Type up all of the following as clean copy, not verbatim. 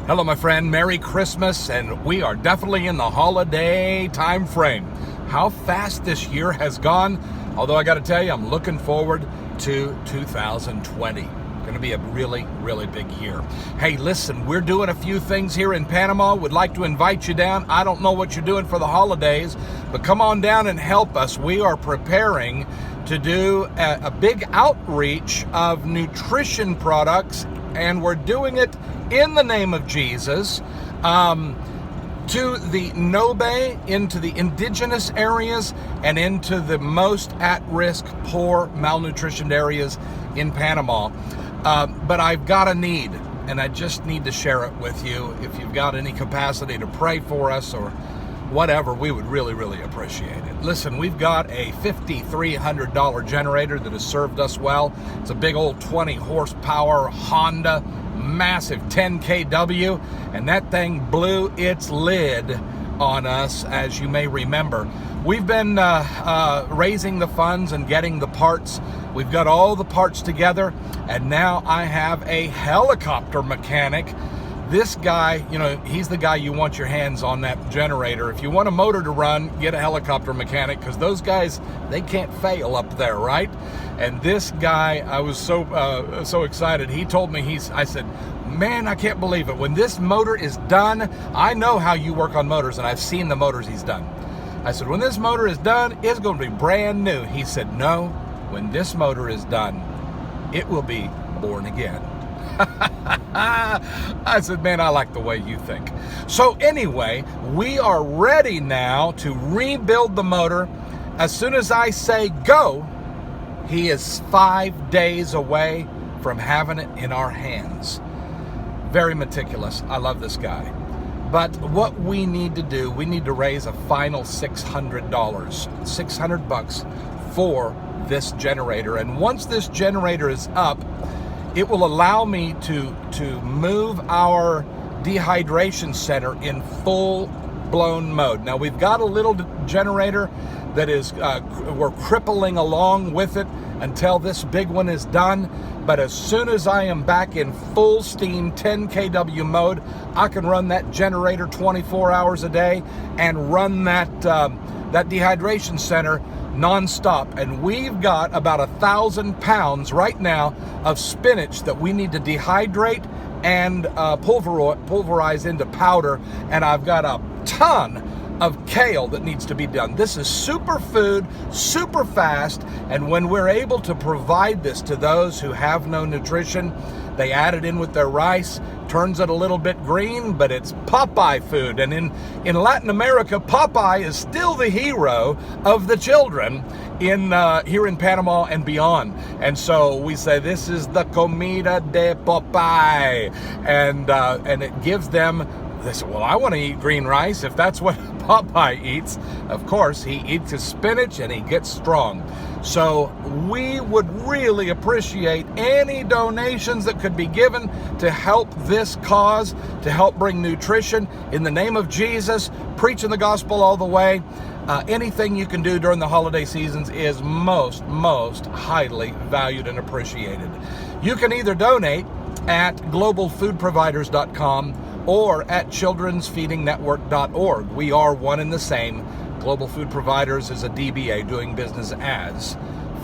Hello, my friend. Merry Christmas, and we are definitely in the holiday time frame. How fast this year has gone. Although I got to tell you, I'm looking forward to 2020. Going to be a really, really big year. Hey, listen, we're doing a few things here in Panama. Would like to invite you down. I don't know what you're doing for the holidays, but come on down and help us. We are preparing to do a big outreach of nutrition products, and we're doing it in the name of Jesus, to the Nobe, into the indigenous areas, and into the most at-risk, poor, malnutritioned areas in Panama. But I've got a need, and I just need to share it with you. If you've got any capacity to pray for us or whatever, we would really, really appreciate it. Listen, we've got a $5,300 generator that has served us well. It's a big old 20 horsepower Honda, massive 10 kW, and that thing blew its lid on us, as you may remember. We've been raising the funds and getting the parts. We've got all the parts together, and now I have a helicopter mechanic. This guy, you know, he's the guy you want your hands on that generator. If you want a motor to run, get a helicopter mechanic, because those guys, they can't fail up there, right? And this guy, I was so excited. He told me, I said, man, I can't believe it. When this motor is done, I know how you work on motors, and I've seen the motors he's done. I said, when this motor is done, it's going to be brand new. He said, no, when this motor is done, it will be born again. I said, man, I like the way you think. So anyway, we are ready now to rebuild the motor. As soon as I say go, he is 5 days away from having it in our hands. Very meticulous. I love this guy. But what we need to do, we need to raise a final $600, $600 for this generator. And once this generator is up, it will allow me to move our dehydration center in full-blown mode. Now, we've got a little generator that is, we're crippling along with it until this big one is done. But as soon as I am back in full steam 10 kW mode, I can run that generator 24 hours a day and run that dehydration center non-stop. And we've got about 1,000 pounds right now of spinach that we need to dehydrate and pulverize into powder. And I've got a ton of kale that needs to be done. This is superfood, super fast, and when we're able to provide this to those who have no nutrition, they add it in with their rice, turns it a little bit green, but it's Popeye food. And in Latin America, Popeye is still the hero of the children here in Panama and beyond. And so we say this is the comida de Popeye, and it gives them. They say, well, I want to eat green rice if that's what Popeye eats. Of course, he eats his spinach and he gets strong. So we would really appreciate any donations that could be given to help this cause, to help bring nutrition in the name of Jesus, preaching the gospel all the way. Anything you can do during the holiday seasons is most highly valued and appreciated. You can either donate at globalfoodproviders.com or at childrensfeedingnetwork.org. We are one and the same. Global Food Providers is a DBA, doing business as,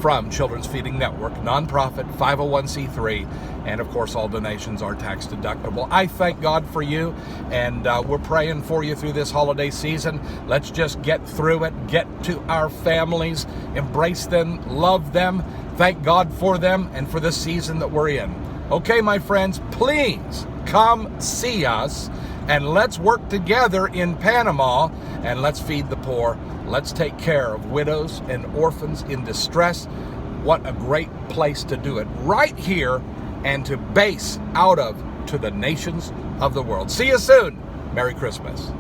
from Children's Feeding Network, nonprofit, 501c3, and of course all donations are tax deductible. I thank God for you, and we're praying for you through this holiday season. Let's just get through it, get to our families, embrace them, love them, thank God for them and for the season that we're in. Okay, my friends, please come see us, and let's work together in Panama, and let's feed the poor. Let's take care of widows and orphans in distress. What a great place to do it, right here, and to base out of to the nations of the world. See you soon. Merry Christmas.